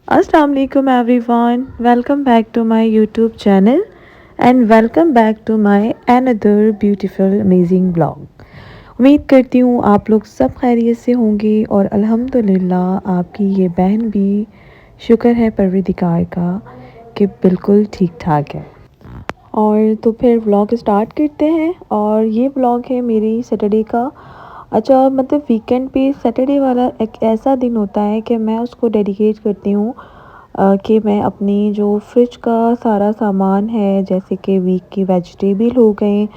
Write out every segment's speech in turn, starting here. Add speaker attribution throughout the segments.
Speaker 1: Assalamu alaikum everyone. Welcome back to my YouTube channel and welcome back to my another beautiful amazing vlog. उम्मीद करती हूँ आप लोग सब खैरियत से होंगे और अल्हम्दुलिल्लाह आपकी ये बहन भी शुक्र है परवरदिगार का कि बिल्कुल ठीक ठाक है। और तो फिर व्लॉग स्टार्ट करते हैं और ये व्लॉग है मेरी सैटरडे का। अच्छा मतलब वीकेंड पे सैटरडे वाला एक ऐसा दिन होता है कि मैं उसको डेडिकेट करती हूँ कि मैं अपनी जो फ्रिज का सारा सामान है जैसे कि वीक की वेजिटेबल हो गए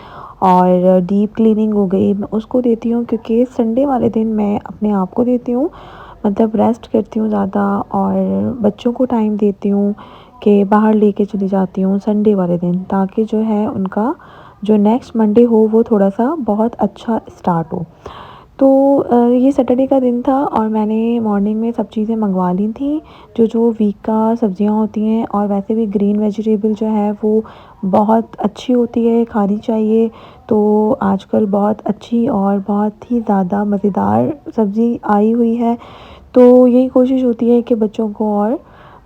Speaker 1: और डीप क्लीनिंग हो गई मैं उसको देती हूँ क्योंकि संडे वाले दिन मैं अपने आप को देती हूँ मतलब रेस्ट करती हूँ ज़्यादा और बच्चों को टाइम देती हूँ कि बाहर लेके चली जाती हूँ संडे वाले दिन ताकि जो है उनका जो नेक्स्ट मंडे हो वो थोड़ा सा बहुत अच्छा स्टार्ट हो। तो ये सैटरडे का दिन था और मैंने मॉर्निंग में सब चीज़ें मंगवा ली थी जो वीक का सब्जियां होती हैं और वैसे भी ग्रीन वेजिटेबल जो है वो बहुत अच्छी होती है खानी चाहिए। तो आजकल बहुत अच्छी और बहुत ही ज़्यादा मज़ेदार सब्ज़ी आई हुई है। तो यही कोशिश होती है कि बच्चों को और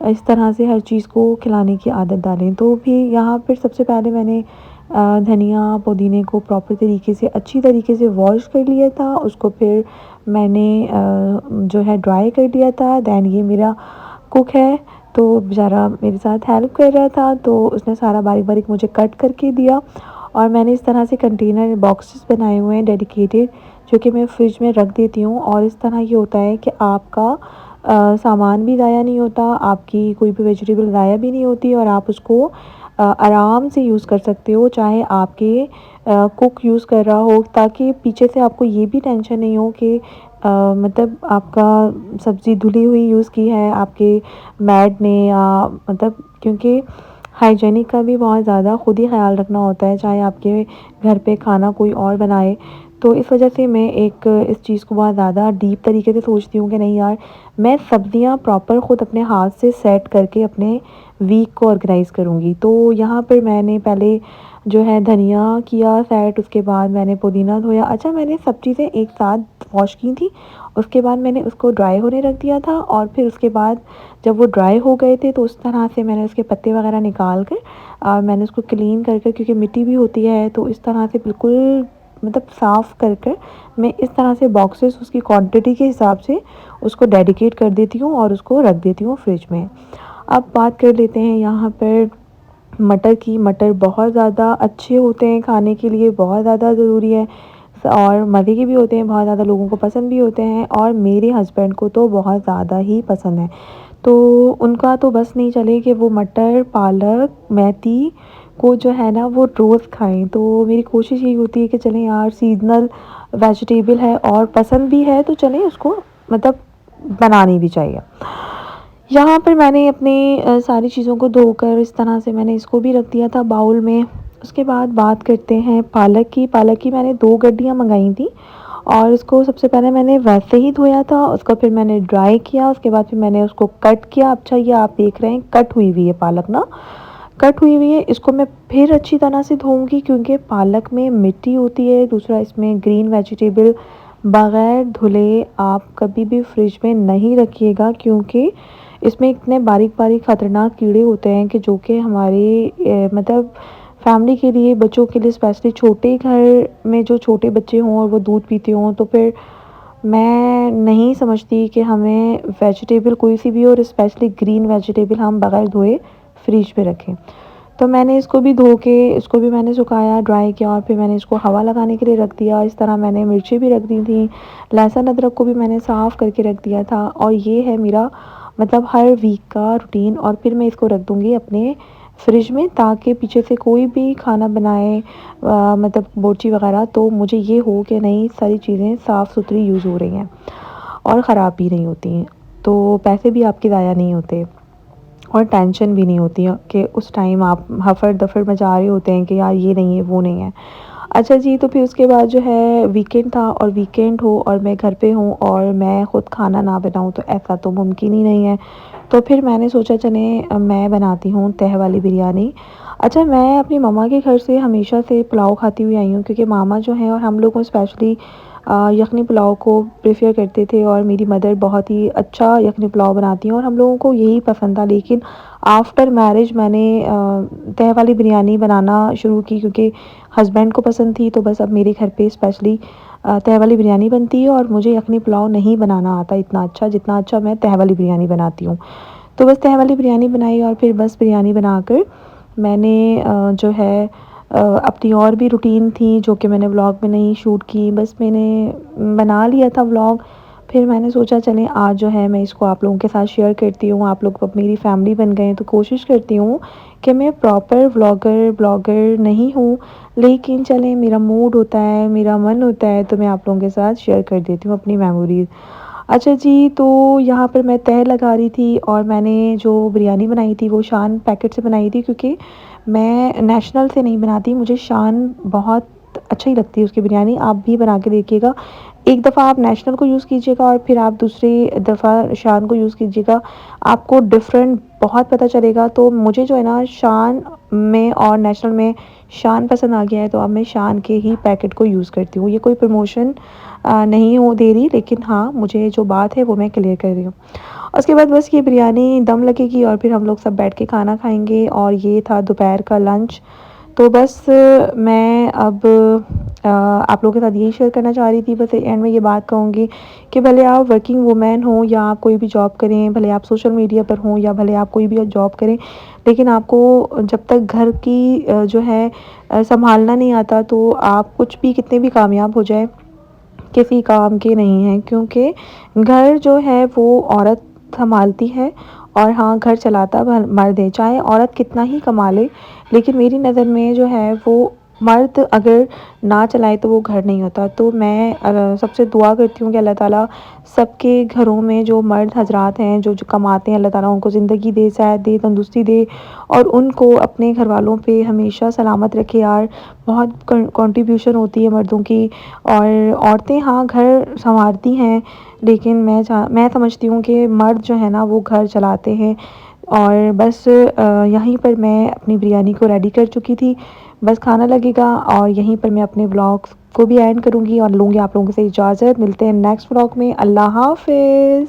Speaker 1: इस तरह से हर चीज़ को खिलाने की आदत डालें। तो भी यहाँ पर सबसे पहले मैंने धनिया पुदीने को प्रॉपर तरीके से अच्छी तरीके से वॉश कर लिया था। उसको फिर मैंने जो है ड्राई कर दिया था। दैन ये मेरा कुक है तो बेचारा मेरे साथ हेल्प कर रहा था तो उसने सारा बारीक बारीक मुझे कट करके दिया। और मैंने इस तरह से कंटेनर बॉक्सेस बनाए हुए हैं डेडिकेटेड जो कि मैं फ्रिज में रख देती हूँ। और इस तरह ये होता है कि आपका सामान भी ज़ाया नहीं होता, आपकी कोई भी वेजिटेबल ज़ाया भी नहीं होती और आप उसको आराम से यूज़ कर सकते हो चाहे आपके कुक यूज़ कर रहा हो ताकि पीछे से आपको ये भी टेंशन नहीं हो कि मतलब आपका सब्ज़ी धुली हुई यूज़ की है आपके मैड ने या मतलब क्योंकि हाइजीनिक का भी बहुत ज़्यादा ख़ुद ही ख्याल रखना होता है चाहे आपके घर पे खाना कोई और बनाए। तो इस वजह से मैं एक इस चीज़ को बहुत ज़्यादा डीप तरीके से सोचती हूँ कि नहीं यार मैं सब्ज़ियाँ प्रॉपर ख़ुद अपने हाथ से सेट करके अपने वीक को ऑर्गेनाइज़ करूँगी। तो यहाँ पर मैंने पहले जो है धनिया किया सेट, उसके बाद मैंने पुदीना धोया। अच्छा मैंने सब चीज़ें एक साथ वॉश की थी, उसके बाद मैंने उसको ड्राई होने रख दिया था और फिर उसके बाद जब वो ड्राई हो गए थे तो उस तरह से मैंने उसके पत्ते वगैरह निकाल कर मैंने उसको क्लीन कर कर क्योंकि मिट्टी भी होती है तो इस तरह से बिल्कुल मतलब साफ़ कर कर मैं इस तरह से बॉक्सेस उसकी क्वांटिटी के हिसाब से उसको डेडिकेट कर देती हूँ और उसको रख देती हूँ फ्रिज में। अब बात कर लेते हैं यहाँ पर मटर की। मटर बहुत ज़्यादा अच्छे होते हैं खाने के लिए, बहुत ज़्यादा ज़रूरी है और मज़े के भी होते हैं, बहुत ज़्यादा लोगों को पसंद भी होते हैं और मेरे हस्बैंड को तो बहुत ज़्यादा ही पसंद है। तो उनका तो बस नहीं चले कि वो मटर पालक मेथी को जो है ना वो रोज़ खाएं। तो मेरी कोशिश यही होती है कि चलें यार सीजनल वेजिटेबल है और पसंद भी है तो चलें उसको मतलब बनानी भी चाहिए। यहाँ पर मैंने अपनी सारी चीज़ों को धोकर इस तरह से मैंने इसको भी रख दिया था बाउल में। उसके बाद बात करते हैं पालक की। पालक की मैंने 2 गड्डियाँ मंगाई थी और उसको सबसे पहले मैंने वैसे ही धोया था, उसको फिर मैंने ड्राई किया, उसके बाद फिर मैंने उसको कट किया। अच्छा ये आप देख रहे हैं कट हुई हुई है पालक ना, कट हुई हुई है। इसको मैं फिर अच्छी तरह से धोऊँगी क्योंकि पालक में मिट्टी होती है, दूसरा इसमें ग्रीन वेजिटेबल बग़ैर धुले आप कभी भी फ्रिज में नहीं रखिएगा क्योंकि इसमें इतने बारीक-बारीक ख़तरनाक कीड़े होते हैं कि जो कि हमारे मतलब फैमिली के लिए, बच्चों के लिए स्पेशली छोटे घर में जो छोटे बच्चे हों और वो दूध पीते हों तो फिर मैं नहीं समझती कि हमें वेजिटेबल कोई सी भी हो और स्पेशली ग्रीन वेजिटेबल हम बग़ैर धोए फ्रिज में रखें। तो मैंने इसको भी धो के इसको भी मैंने सुखाया, ड्राई किया और फिर मैंने इसको हवा लगाने के लिए रख दिया। इस तरह मैंने मिर्ची भी रख दी थी, लहसुन अदरक को भी मैंने साफ़ करके रख दिया था। और ये है मेरा मतलब हर वीक का रूटीन और फिर मैं इसको रख दूँगी अपने फ्रिज में ताकि पीछे से कोई भी खाना बनाए मतलब बोर्ची वगैरह तो मुझे ये हो कि नहीं सारी चीज़ें साफ़ सुथरी यूज़ हो रही हैं और ख़राब भी नहीं होती हैं। तो पैसे भी आपके ज़ाया नहीं होते और टेंशन भी नहीं होती है कि उस टाइम आप हफ़ड़-दफ़ड़ मचा रहे होते हैं कि यार ये नहीं है, वो नहीं है। अच्छा जी, तो फिर उसके बाद जो है वीकेंड था और वीकेंड हो और मैं घर पे हूँ और मैं ख़ुद खाना ना बनाऊँ तो ऐसा तो मुमकिन ही नहीं है। तो फिर मैंने सोचा चलें मैं बनाती हूँ तह वाली बिरयानी। अच्छा मैं अपनी मम्मा के घर से हमेशा से पुलाव खाती हुई आई हूँ क्योंकि मामा जो हैं और हम लोगों को स्पेशली यखनी पुलाव को प्रेफ़र करते थे और मेरी मदर बहुत ही अच्छा यखनी पुलाव बनाती हैं और हम लोगों को यही पसंद था। लेकिन आफ्टर मैरिज मैंने तह वाली बिरयानी बनाना शुरू की क्योंकि हस्बैंड को पसंद थी, तो बस अब मेरे घर पे स्पेशली तह वाली बिरयानी बनती है और मुझे यखनी पुलाव नहीं बनाना आता इतना अच्छा, जितना अच्छा मैं तह वाली बिरयानी बनाती हूँ। तो बस तह वाली बिरयानी बनाई और फिर बस बिरयानी बनाकर मैंने जो है अपनी और भी रूटीन थी जो कि मैंने व्लॉग में नहीं शूट की, बस मैंने बना लिया था व्लॉग। फिर मैंने सोचा चलें आज जो है मैं इसको आप लोगों के साथ शेयर करती हूँ। आप लोग अब मेरी फैमिली बन गए हैं तो कोशिश करती हूँ कि मैं प्रॉपर ब्लॉगर नहीं हूँ, लेकिन चलें मेरा मूड होता है, मेरा मन होता है तो मैं आप लोगों के साथ शेयर कर देती हूँ अपनी मेमोरीज़। अच्छा जी, तो यहाँ पर मैं तह लगा रही थी और मैंने जो बिरयानी बनाई थी वो शान पैकेट से बनाई थी क्योंकि मैं नेशनल से नहीं बनाती, मुझे शान बहुत अच्छी लगती है उसकी बिरयानी। आप भी बना के देखिएगा। एक दफ़ा आप नेशनल को यूज़ कीजिएगा और फिर आप दूसरी दफ़ा शान को यूज़ कीजिएगा, आपको डिफ़रेंट बहुत पता चलेगा। तो मुझे जो है ना शान में और नेशनल में शान पसंद आ गया है, तो अब मैं शान के ही पैकेट को यूज़ करती हूँ। ये कोई प्रमोशन नहीं हो दे रही, लेकिन हाँ, मुझे जो बात है वो मैं क्लियर कर रही हूँ। उसके बाद बस ये बिरयानी दम लगेगी और फिर हम लोग सब बैठ के खाना खाएँगे और ये था दोपहर का लंच। तो बस मैं अब आप लोगों के साथ यही शेयर करना चाह रही थी। बस एंड में ये बात कहूँगी कि भले आप वर्किंग वूमेन हो या आप कोई भी जॉब करें, भले आप सोशल मीडिया पर हों या भले आप कोई भी जॉब करें, लेकिन आपको जब तक घर की जो है सँभालना नहीं आता तो आप कुछ भी कितने भी कामयाब हो जाएँ, किसी काम के नहीं हैं, क्योंकि घर जो है वो औरत सँभालती है और हाँ, घर चलाता मर्द है। चाहे औरत कितना ही कमा ले, लेकिन मेरी नज़र में जो है वो मर्द अगर ना चलाए तो वो घर नहीं होता। तो मैं सबसे दुआ करती हूँ कि अल्लाह ताला सबके घरों में जो मर्द हज़रात हैं जो कमाते हैं, अल्लाह ताला उनको ज़िंदगी दे, सेहत दे, तंदुरुस्ती दे और उनको अपने घरवालों पे हमेशा सलामत रखे यार। बहुत कंट्रीब्यूशन होती है मर्दों की और औरतें हाँ घर सँवारती हैं, लेकिन मैं समझती हूँ कि मर्द जो है ना वो घर चलाते हैं। और बस यहीं पर मैं अपनी बिरयानी को रेडी कर चुकी थी, बस खाना लगेगा और यहीं पर मैं अपने व्लॉग्स को भी एंड करूँगी और लूँगी आप लोगों से इजाज़त। मिलते हैं नेक्स्ट व्लॉग में। अल्लाह हाफ़िज़।